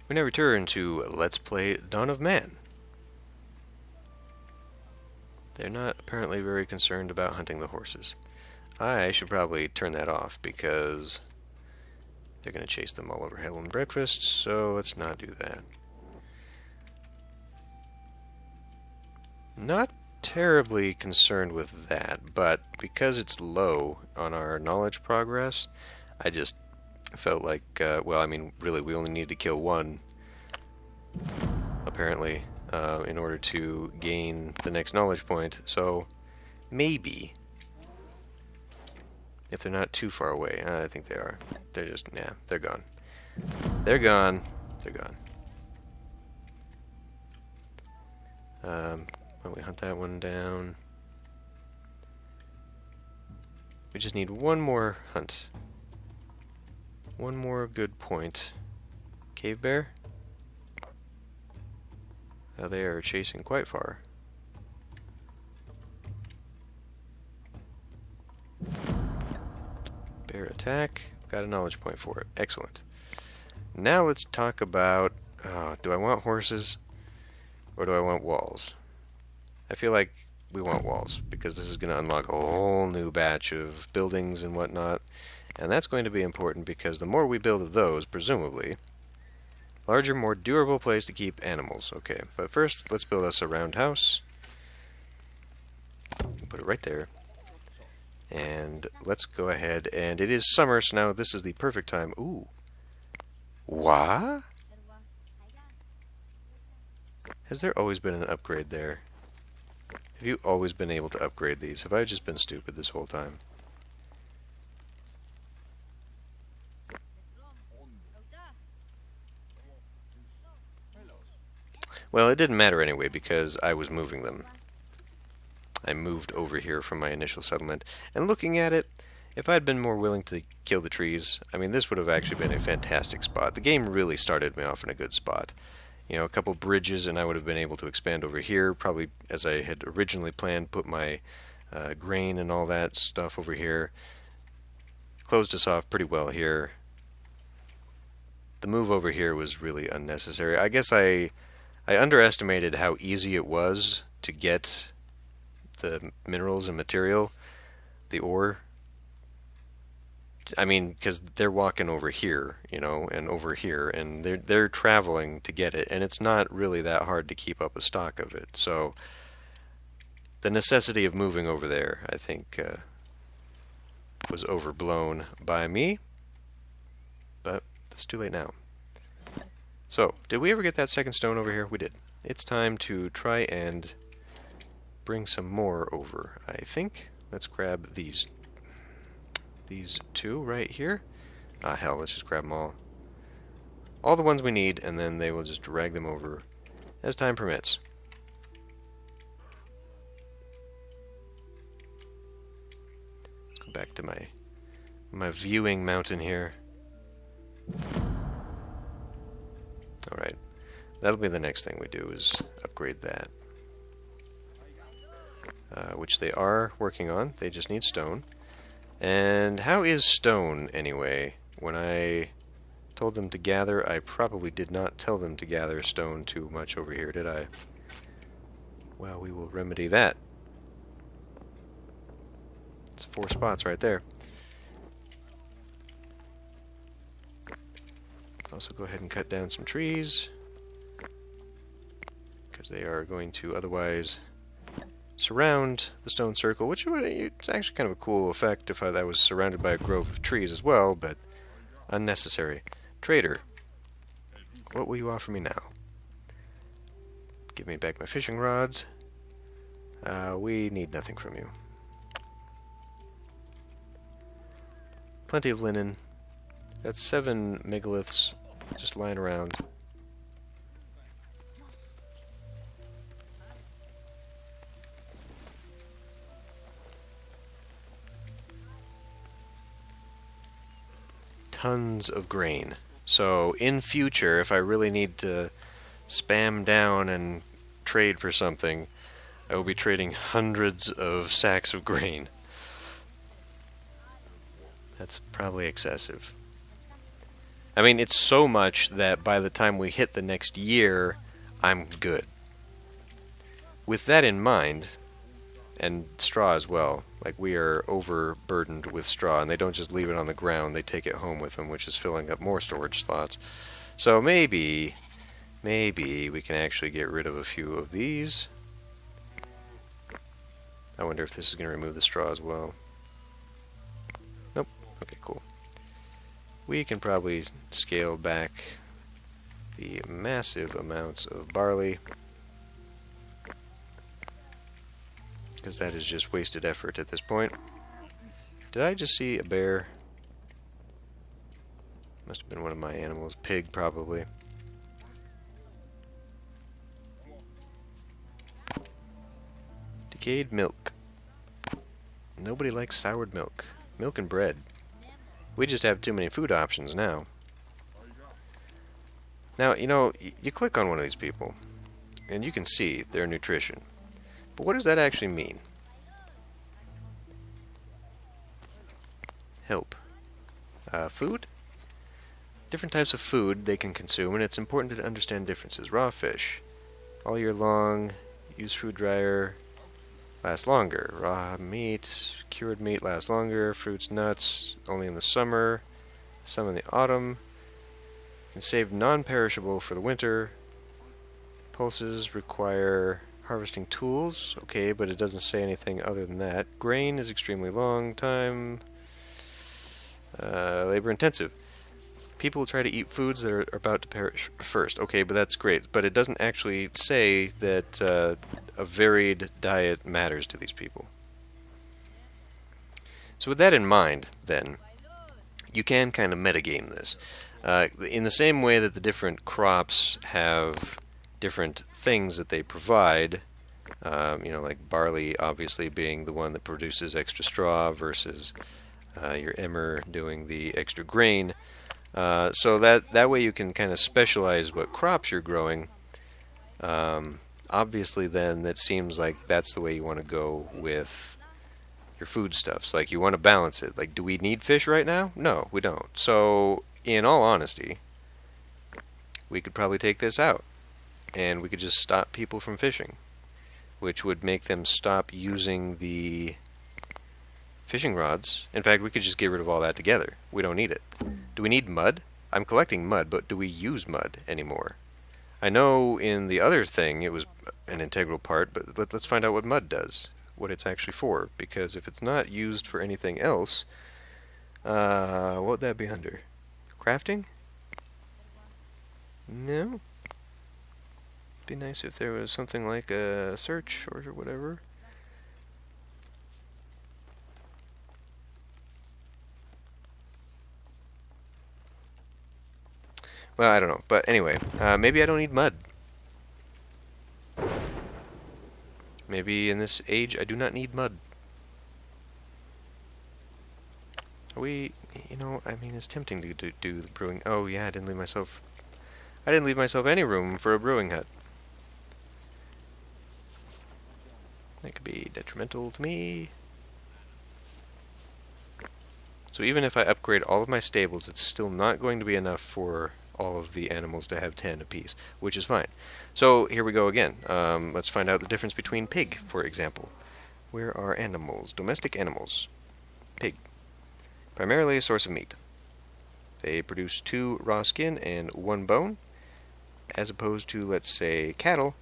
We now return to Let's Play Dawn of Man. They're not apparently very concerned about hunting the horses. I should probably turn that off because they're going to chase them all over hell and breakfast, so let's not do that. Not terribly concerned with that, but because it's low on our knowledge progress, I just felt like, really we only need to kill one, apparently, in order to gain the next knowledge point, so maybe, if they're not too far away. I think they are. They're just, they're gone. They're gone. They're gone. Well, we hunt that one down. We just need one more hunt. One more good point. Cave bear? They are chasing quite far. Bear attack. Got a knowledge point for it. Excellent. Now let's talk about... do I want horses? Or do I want walls? I feel like we want walls, because this is going to unlock a whole new batch of buildings and whatnot. And that's going to be important because the more we build of those, presumably, larger, more durable place to keep animals. Okay, but first, let's build us a roundhouse. Put it right there. And let's go ahead, and it is summer, so now this is the perfect time. Ooh. What? Has there always been an upgrade there? Have you always been able to upgrade these? Have I just been stupid this whole time? Well, it didn't matter anyway because I was moving them. I moved over here from my initial settlement, and looking at it, if I'd been more willing to kill the trees, I mean, this would have actually been a fantastic spot. The game really started me off in a good spot. You know, a couple bridges and I would have been able to expand over here, probably as I had originally planned, put my grain and all that stuff over here. Closed us off pretty well here. The move over here was really unnecessary. I guess I underestimated how easy it was to get the minerals and material, the ore. I mean, because they're walking over here, you know, and over here, and they're traveling to get it, and it's not really that hard to keep up a stock of it. So the necessity of moving over there, I think, was overblown by me, but it's too late now. So, did we ever get that second stone over here? We did. It's time to try and bring some more over, I think. Let's grab these two right here. Ah, hell, let's just grab them all. All the ones we need, and then they will just drag them over as time permits. Let's go back to my viewing mountain here. Alright, that'll be the next thing we do, is upgrade that. Which they are working on. They just need stone. And how is stone, anyway? When I told them to gather, I probably did not tell them to gather stone too much over here, did I? Well, we will remedy that. It's 4 spots right there. Also go ahead and cut down some trees, because they are going to otherwise surround the stone circle, which would, it's actually kind of a cool effect if that was surrounded by a grove of trees as well, but unnecessary. Trader, what will you offer me now? Give me back my fishing rods. We need nothing from you. Plenty of linen. Got 7 megaliths just lying around. Tons of grain. So in future, if I really need to spam down and trade for something, I will be trading hundreds of sacks of grain. That's probably excessive. I mean, it's so much that by the time we hit the next year, I'm good. With that in mind, and straw as well, like we are overburdened with straw, and they don't just leave it on the ground, they take it home with them, which is filling up more storage slots. So maybe we can actually get rid of a few of these. I wonder if this is going to remove the straw as well. Nope. Okay, cool. We can probably scale back the massive amounts of barley, because that is just wasted effort at this point. Did I just see a bear? Must have been one of my animals. Pig, probably. Decayed milk. Nobody likes soured milk. Milk and bread. We just have too many food options now. Now, you know, you click on one of these people, and you can see their nutrition. But what does that actually mean? Help. Food? Different types of food they can consume, and it's important to understand differences. Raw fish. All year long. Use food dryer. Lasts longer. Raw meat. Cured meat lasts longer. Fruits, nuts. Only in the summer. Some in the autumn. Can save non-perishable for the winter. Pulses require harvesting tools. Okay, but it doesn't say anything other than that. Grain is extremely long time. Labor intensive. People try to eat foods that are about to perish first. Okay, but that's great. But it doesn't actually say that a varied diet matters to these people. So with that in mind, then, you can kind of metagame this. In the same way that the different crops have different things that they provide, you know, like barley obviously being the one that produces extra straw versus your emmer doing the extra grain. So that way you can kind of specialize what crops you're growing. Obviously then that seems like that's the way you want to go with your foodstuffs. Like you want to balance it. Like, do we need fish right now? No, we don't. So in all honesty, we could probably take this out and we could just stop people from fishing, which would make them stop using the fishing rods. In fact, we could just get rid of all that together. We don't need it. Do we need mud? I'm collecting mud, but do we use mud anymore? I know in the other thing it was an integral part, but let's find out what mud does, what it's actually for, because if it's not used for anything else, what would that be under? Crafting? No. Be nice if there was something like a search or whatever. Well, I don't know. But anyway, maybe I don't need mud. Maybe in this age I do not need mud. Are we, you know, I mean, it's tempting to do the brewing. Oh yeah, I didn't leave myself any room for a brewing hut. That could be detrimental to me. So even if I upgrade all of my stables, it's still not going to be enough for all of the animals to have 10 apiece, which is fine. So here we go again. Let's find out the difference between pig, for example. Where are animals? Domestic animals. Pig. Primarily a source of meat. They produce 2 raw skin and 1 bone, as opposed to, let's say, cattle,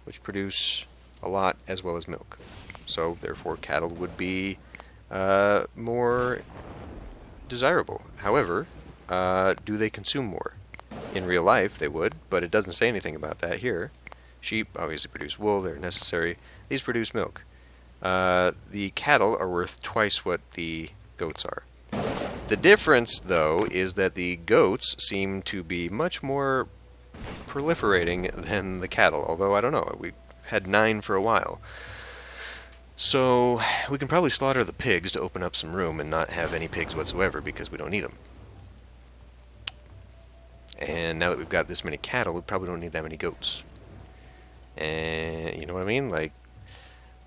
which produce a lot as well as milk. So therefore cattle would be more desirable. However, do they consume more? In real life they would, but it doesn't say anything about that here. Sheep obviously produce wool, they're necessary. These produce milk. The cattle are worth twice what the goats are. The difference, though, is that the goats seem to be much more proliferating than the cattle, although I don't know, we had 9 for a while. So we can probably slaughter the pigs to open up some room and not have any pigs whatsoever because we don't need them. And now that we've got this many cattle, we probably don't need that many goats. And you know what I mean? Like,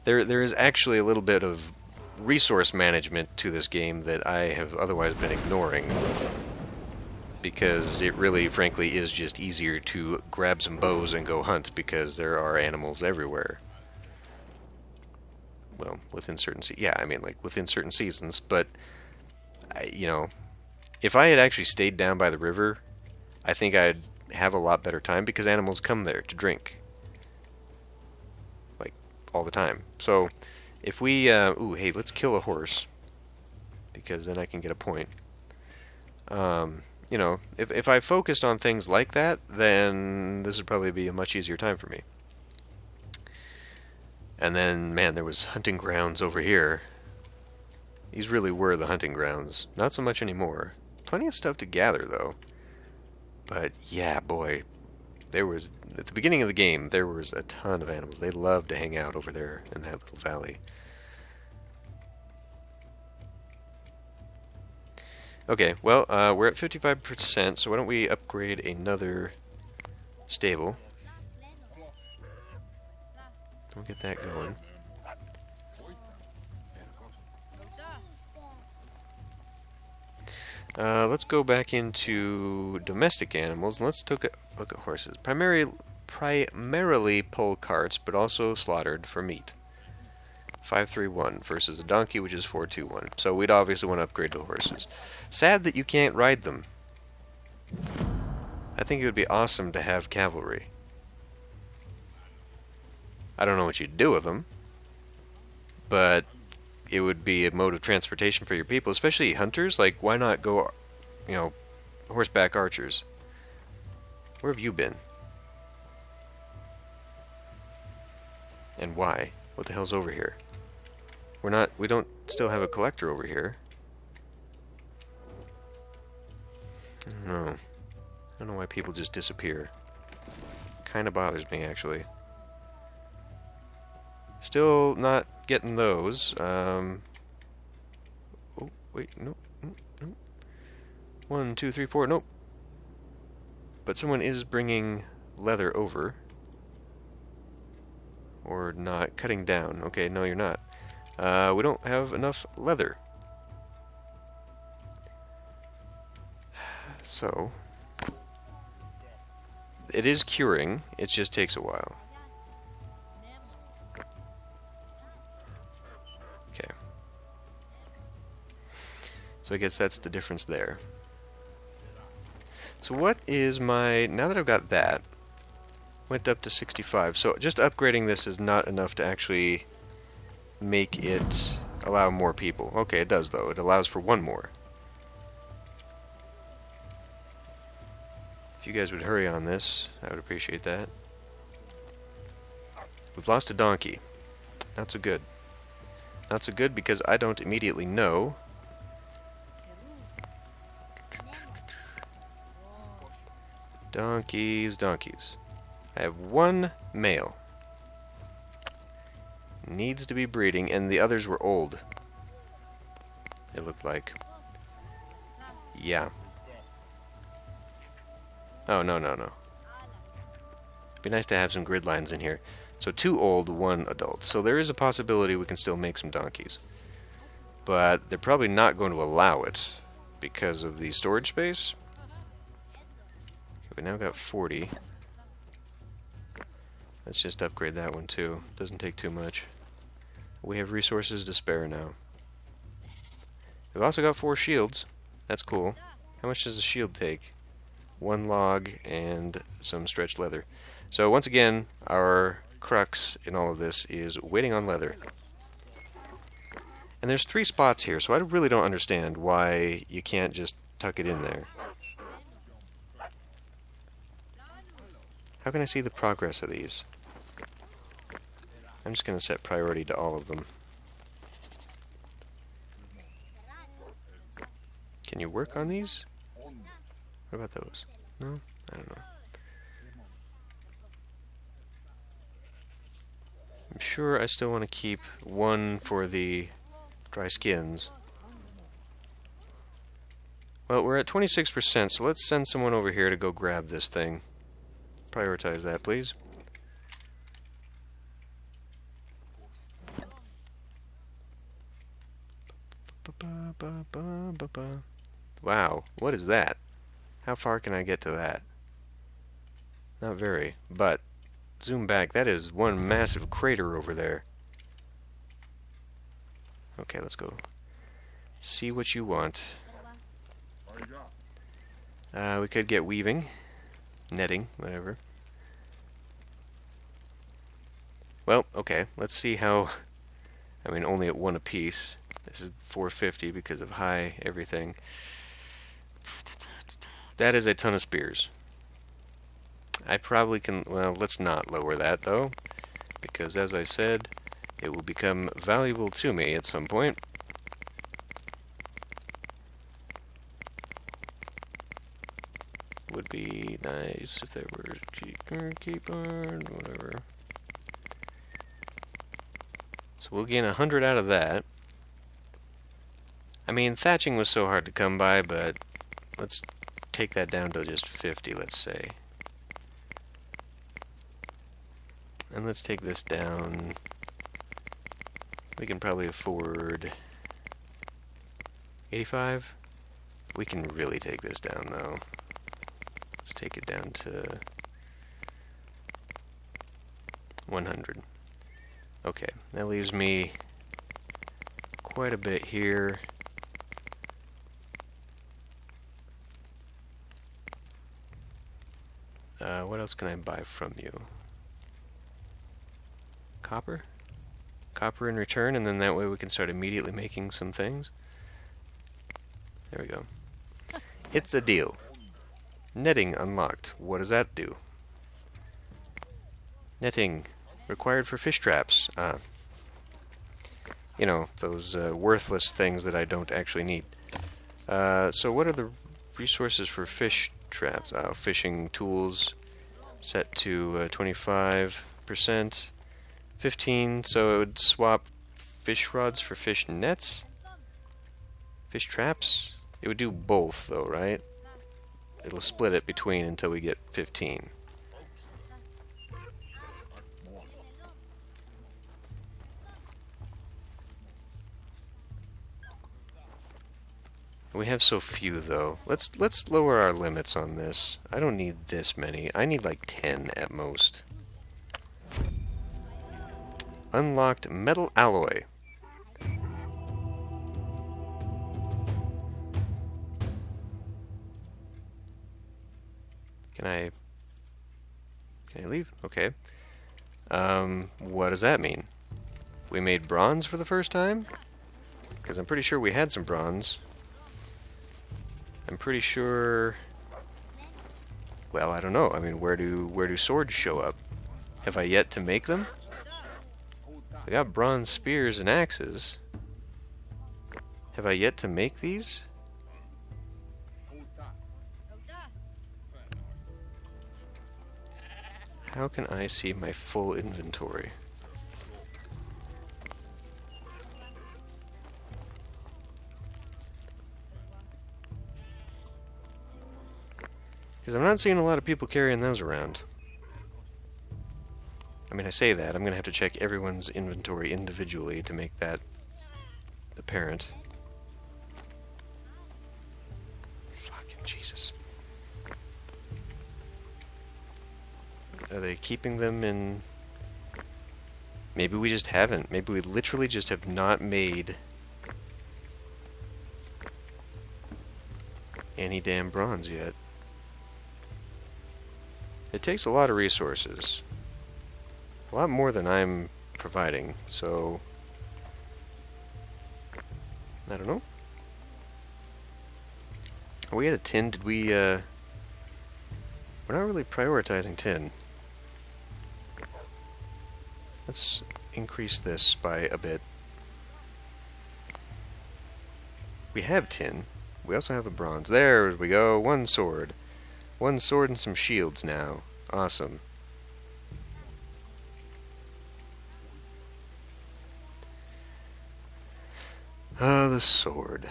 there is actually a little bit of resource management to this game that I have otherwise been ignoring. because it really, frankly, is just easier to grab some bows and go hunt because there are animals everywhere. Well, within certain yeah, I mean like within certain seasons, but you know, if I had actually stayed down by the river, I think I'd have a lot better time because animals come there to drink like all the time. So if we ooh, hey, let's kill a horse because then I can get a point. You know, if I focused on things like that, then this would probably be a much easier time for me. And then, man, there was hunting grounds over here. These really were the hunting grounds. Not so much anymore. Plenty of stuff to gather, though. But, yeah, boy, there was... At the beginning of the game, there was a ton of animals. They loved to hang out over there in that little valley. Okay, well, we're at 55%, so why don't we upgrade another stable. We'll get that going. Let's go back into domestic animals and let's look at horses. Primarily pole carts, but also slaughtered for meat. 531 versus a donkey, which is 421. So we'd obviously want to upgrade to horses. Sad that you can't ride them. I think it would be awesome to have cavalry. I don't know what you'd do with them, but it would be a mode of transportation for your people, especially hunters. Like, why not go, you know, horseback archers? Where have you been? And why? What the hell's over here? We don't still have a collector over here. No. I don't know why people just disappear. Kinda bothers me, actually. Still not getting those. Oh, wait, nope, nope, nope. 1, 2, 3, 4, nope. But someone is bringing leather over. Or not. Cutting down. Okay, no, you're not. We don't have enough leather. So, it is curing. It just takes a while. Okay. So I guess that's the difference there. So what is my... Now that I've got that, went up to 65. So just upgrading this is not enough to actually make it allow more people. Okay, it does though. It allows for one more. If you guys would hurry on this, I would appreciate that. We've lost a donkey. Not so good. Not so good because I don't immediately know. Donkeys, donkeys. I have one male. Needs to be breeding, and the others were old. It looked like. Yeah. Oh, no, no, no. It'd be nice to have some grid lines in here. So 2 old, 1 adult. So there is a possibility we can still make some donkeys. But they're probably not going to allow it because of the storage space. Okay, we now got 40. Let's just upgrade that one too. Doesn't take too much. We have resources to spare now. We've also got 4 shields. That's cool. How much does a shield take? 1 log and some stretched leather. So once again, our crux in all of this is waiting on leather. And there's 3 spots here, so I really don't understand why you can't just tuck it in there. How can I see the progress of these? I'm just going to set priority to all of them. Can you work on these? What about those? No? I don't know. I'm sure I still want to keep 1 for the dry skins. Well, we're at 26%, so let's send someone over here to go grab this thing. Prioritize that, please. Wow, what is that? How far can I get to that? Not very, but zoom back. That is one massive crater over there. Okay, let's go. See what you want. We could get weaving, netting, whatever. Well, okay, let's see how... I mean, only at one apiece. This is 450 because of high everything. That is a ton of spears. I probably can... Well, let's not lower that, though, because, as I said, it will become valuable to me at some point. Would be nice if there were keyboard, whatever. So we'll gain 100 out of that. I mean, thatching was so hard to come by, but let's take that down to just 50, let's say. And let's take this down. We can probably afford 85. We can really take this down, though. Let's take it down to 100. Okay, that leaves me quite a bit here. What else can I buy from you? Copper? Copper in return, and then that way we can start immediately making some things. There we go. It's a deal. Netting unlocked. What does that do? Netting required for fish traps. You know, those worthless things that I don't actually need. So what are the resources for fish traps? Fishing tools set to 25%. 15, so it would swap fish rods for fish nets? Fish traps? It would do both, though, right? It'll split it between until we get 15. We have so few, though. Let's lower our limits on this. I don't need this many. I need like 10 at most. Unlocked metal alloy. Can I leave? Okay. What does that mean? We made bronze for the first time? Because I'm pretty sure we had some bronze. I'm pretty sure... Well, I don't know. I mean, where do swords show up? Have I yet to make them? I got bronze spears and axes. Have I yet to make these? How can I see my full inventory? Because I'm not seeing a lot of people carrying those around. I mean, I say that. I'm going to have to check everyone's inventory individually to make that apparent. Fucking Jesus. Are they keeping them in... Maybe we just haven't. Maybe we literally just have not made any damn bronze yet. It takes a lot of resources. A lot more than I'm providing, so... I don't know. Are we at a tin? Did we, We're not really prioritizing tin. Let's increase this by a bit. We have tin. We also have a bronze. There we go. One sword. One sword and some shields now. Awesome. The sword.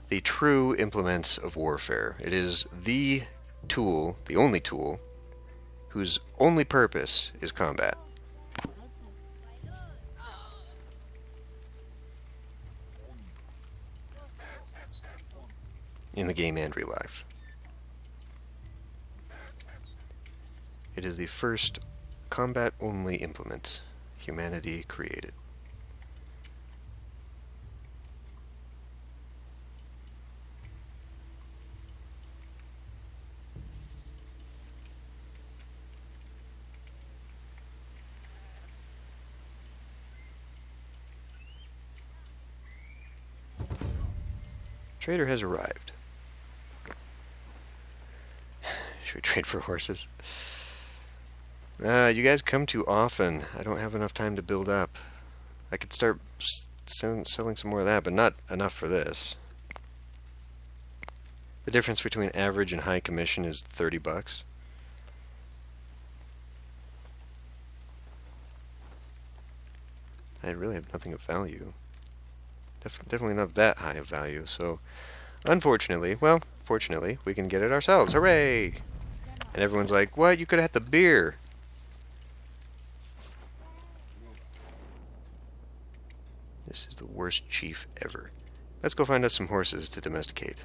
The true implement of warfare. It is the tool, the only tool, whose only purpose is combat. In the game and real life. It is the first combat-only implement humanity created. Trader has arrived. Should we trade for horses? You guys come too often. I don't have enough time to build up. I could start selling some more of that, but not enough for this. The difference between average and high commission is 30 bucks. I really have nothing of value. Definitely not that high of value, so unfortunately, well, fortunately, we can get it ourselves. Hooray! And everyone's like, what? You could have had the beer. This is the worst chief ever. Let's go find us some horses to domesticate.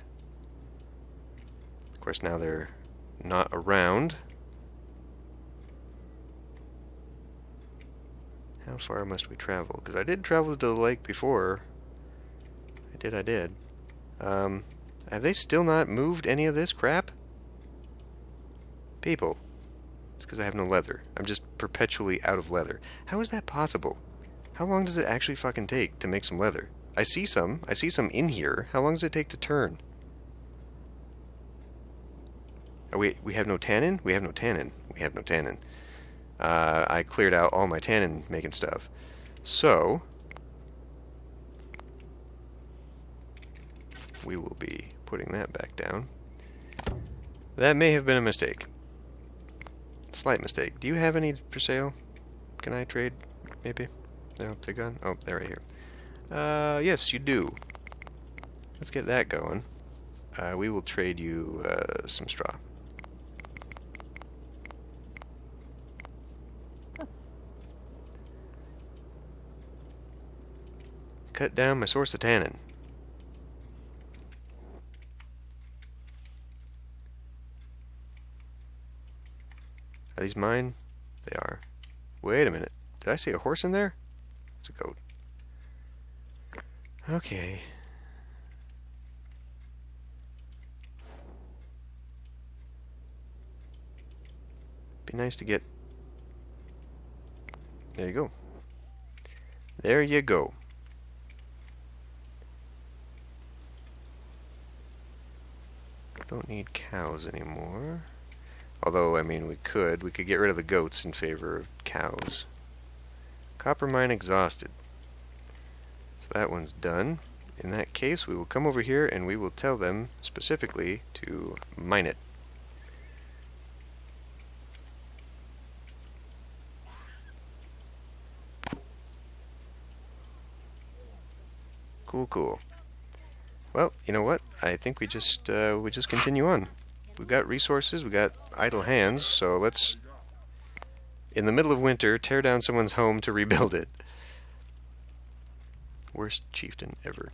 Of course, now they're not around. How far must we travel? Because I did travel to the lake before. I did. Have they still not moved any of this crap? People. It's because I have no leather. I'm just perpetually out of leather. How is that possible? How long does it actually fucking take to make some leather? I see some in here. How long does it take to turn? Oh, we have no tannin? We have no tannin. We have no tannin. I cleared out all my tannin making stuff. So we will be putting that back down. That may have been a mistake. Slight mistake. Do you have any for sale? Can I trade? Maybe? No, they're gone? Oh, they're right here. Yes, you do. Let's get that going. We will trade you some straw. Cut down my source of tannin. Are these mine? They are. Wait a minute. Did I see a horse in there? It's a goat. Okay. Be nice to get... There you go. There you go. Don't need cows anymore. Although, I mean, we could get rid of the goats in favor of cows. Copper mine exhausted. So that one's done. In that case, we will come over here and we will tell them specifically to mine it. Cool, cool. Well, you know what? I think we just continue on. We've got resources, we got idle hands, so let's, in the middle of winter, tear down someone's home to rebuild it. Worst chieftain ever.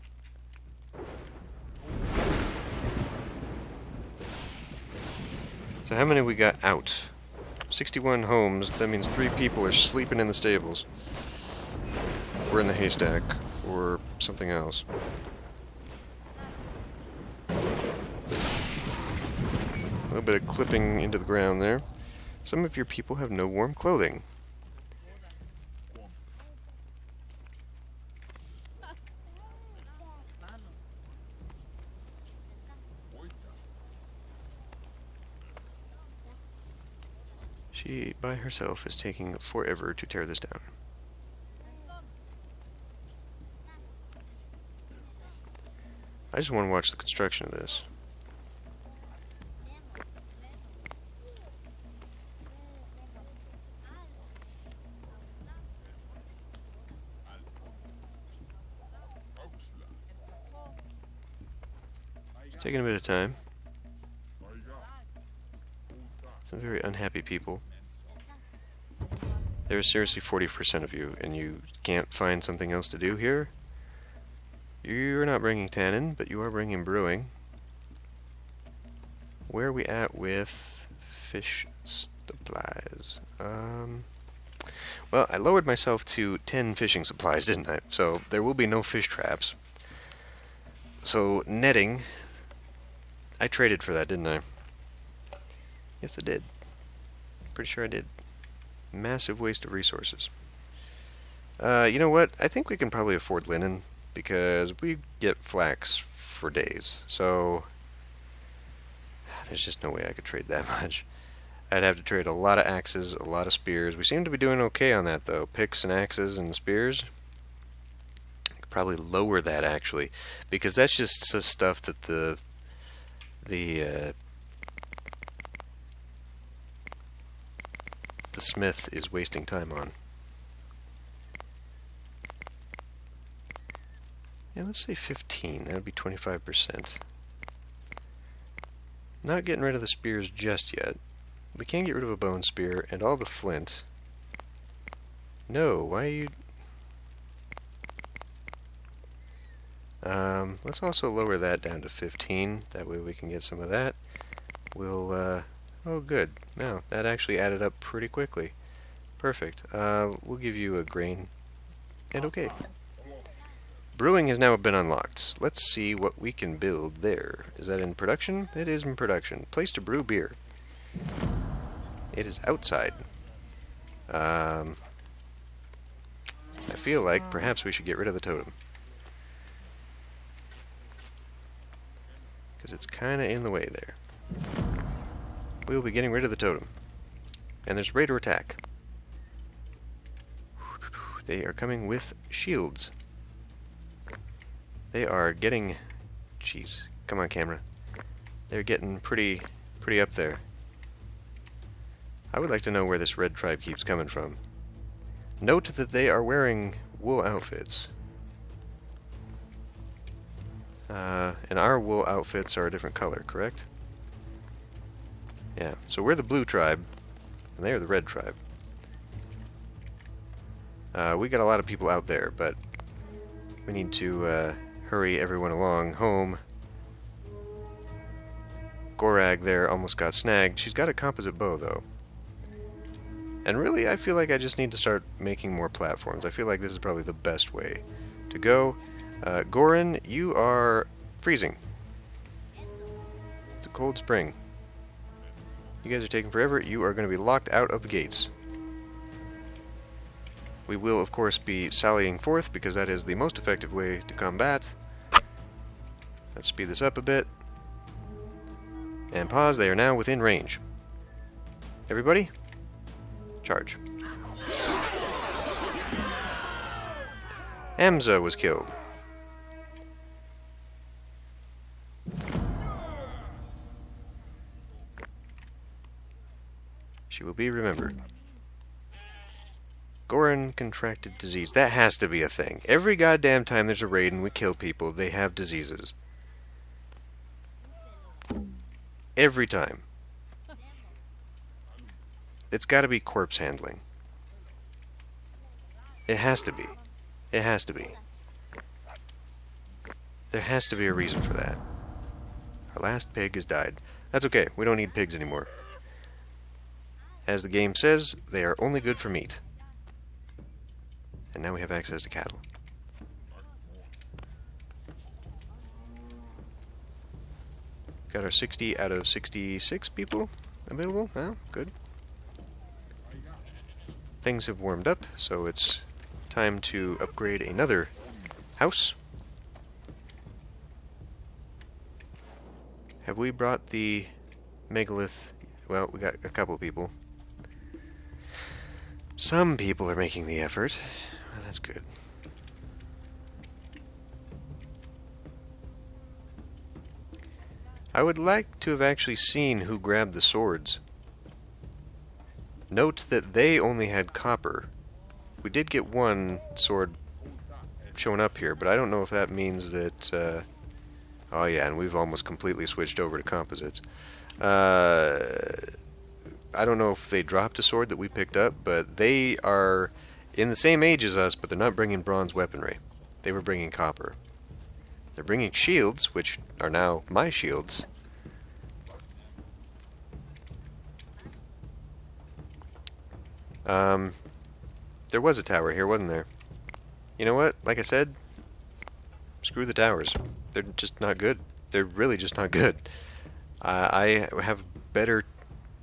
So how many we got out? 61 homes, that means 3 people are sleeping in the stables. Or in the haystack, or something else. A little bit of clipping into the ground there. Some of your people have no warm clothing. She, by herself, is taking forever to tear this down. I just want to watch the construction of this. It's taking a bit of time. Some very unhappy people. There's seriously 40% of you, and you can't find something else to do here? You're not bringing tannin, but you are bringing brewing. Where are we at with fish Supplies. Well, I lowered myself to 10 fishing supplies, didn't I? So there will be no fish traps. So netting, I traded for that, didn't I? Yes, I did. Pretty sure I did. Massive waste of resources. You know what? I think we can probably afford linen because we get flax for days. So there's just no way I could trade that much. I'd have to trade a lot of axes, a lot of spears. We seem to be doing okay on that, though. Picks and axes and spears. I could probably lower that, actually, because that's just stuff that the smith is wasting time on. Yeah, let's say 15. That would be 25%. Not getting rid of the spears just yet. We can get rid of a bone spear and all the flint. No, why are you... let's also lower that down to 15. That way we can get some of that. We'll, oh good. No, that actually added up pretty quickly. Perfect. We'll give you a grain. And okay. Brewing has now been unlocked. Let's see what we can build there. Is that in production? It is in production. Place to brew beer. It is outside. I feel like perhaps we should get rid of the totem. Because it's kind of in the way there. We will be getting rid of the totem. And there's raider attack. They are coming with shields. They are getting... Jeez. Come on, camera. They're getting pretty up there. I would like to know where this red tribe keeps coming from. Note that they are wearing wool outfits. And our wool outfits are a different color, correct? Yeah, so we're the blue tribe, and they are the red tribe. We got a lot of people out there, but we need to hurry everyone along home. Gorag there almost got snagged. She's got a composite bow, though. And really, I feel like I just need to start making more platforms. I feel like this is probably the best way to go. Gorin, you are freezing. It's a cold spring. You guys are taking forever. You are going to be locked out of the gates. We will, of course, be sallying forth because that is the most effective way to combat. Let's speed this up a bit. And pause. They are now within range. Everybody? Charge. Amza was killed. She will be remembered. Gorin contracted disease. That has to be a thing. Every goddamn time there's a raid and we kill people, they have diseases. Every time. It's got to be corpse handling. It has to be. It has to be. There has to be a reason for that. Our last pig has died. That's okay. We don't need pigs anymore. As the game says, they are only good for meat. And now we have access to cattle. Got our 60 out of 66 people available. Oh, good. Things have warmed up, so it's time to upgrade another house. Have we brought the megalith? Well, we got a couple people. Some people are making the effort. Well, that's good. I would like to have actually seen who grabbed the swords. Note that they only had copper. We did get one sword showing up here, but I don't know if that means that... oh yeah, and we've almost completely switched over to composites. I don't know if they dropped a sword that we picked up, but they are in the same age as us, but they're not bringing bronze weaponry. They were bringing copper. They're bringing shields, which are now my shields. Um, there was a tower here, wasn't there? You know what? Like I said, screw the towers. They're just not good. They're really just not good. I have better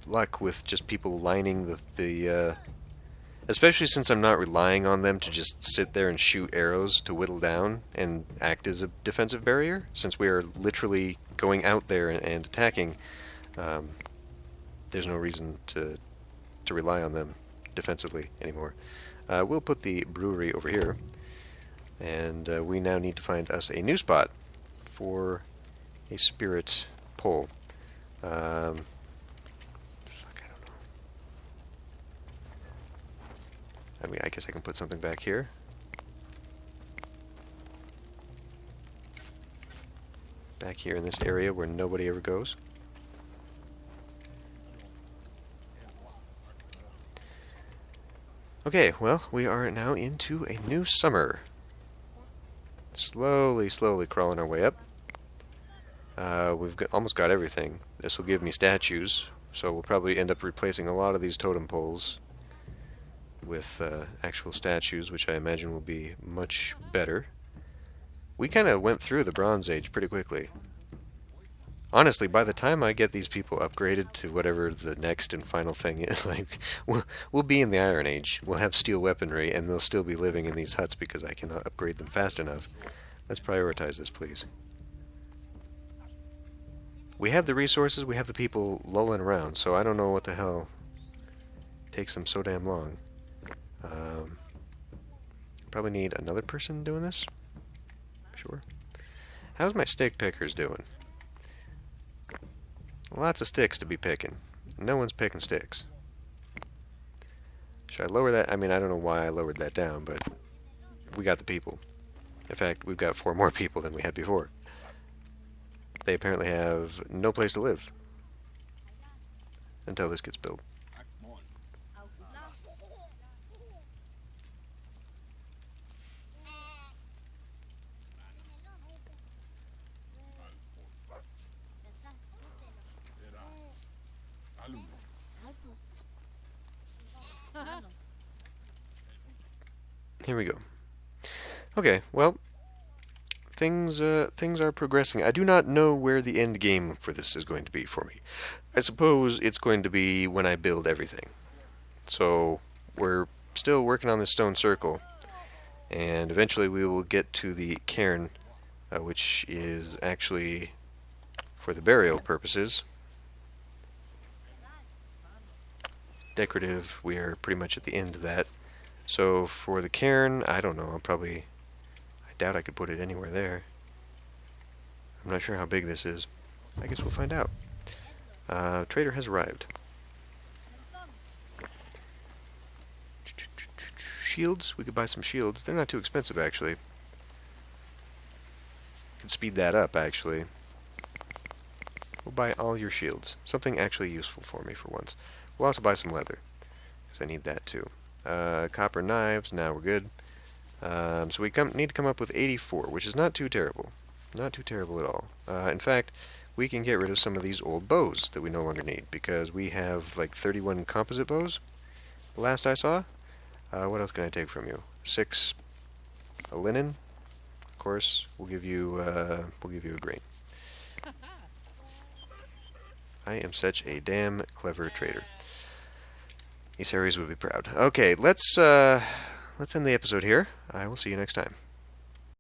luck with just people lining the especially since I'm not relying on them to just sit there and shoot arrows to whittle down and act as a defensive barrier. Since we are literally going out there and attacking, um, there's no reason to rely on them defensively anymore. We'll put the brewery over here, and we now need to find us a new spot for a spirit pole. Fuck, I don't know. I mean, I guess I can put something back here. Back here in this area where nobody ever goes. Okay, well, we are now into a new summer. Slowly crawling our way up. We've almost got everything. This will give me statues, so we'll probably end up replacing a lot of these totem poles with actual statues, which I imagine will be much better. We kind of went through the Bronze Age pretty quickly. Honestly, by the time I get these people upgraded to whatever the next and final thing is, like, we'll be in the Iron Age. We'll have steel weaponry, and they'll still be living in these huts because I cannot upgrade them fast enough. Let's prioritize this, please. We have the resources, we have the people lulling around, so I don't know what the hell takes them so damn long. Probably need another person doing this. Sure. How's my stick pickers doing? Lots of sticks to be picking. No one's picking sticks. Should I lower that? I mean, I don't know why I lowered that down, but we got the people. In fact, we've got 4 more people than we had before. They apparently have no place to live until this gets built. Here we go. Okay, well, things are progressing. I do not know where the end game for this is going to be for me. I suppose it's going to be when I build everything. So we're still working on the stone circle, and eventually we will get to the cairn, which is actually for the burial purposes. Decorative, we are pretty much at the end of that. So for the cairn, I don't know, I doubt I could put it anywhere there. I'm not sure how big this is. I guess we'll find out. Trader has arrived. Shields, we could buy some shields. They're not too expensive, actually. Could speed that up, actually. We'll buy all your shields. Something actually useful for me for once. We'll also buy some leather, because I need that too. Copper knives, now we're good. So we need to come up with 84, which is not too terrible. Not too terrible at all. In fact, we can get rid of some of these old bows that we no longer need, because we have like 31 composite bows, the last I saw. What else can I take from you? 6 a linen. Of course, we'll give you a grain. I am such a damn clever trader. Ace Aries would be proud. Okay, let's end the episode here. I will see you next time.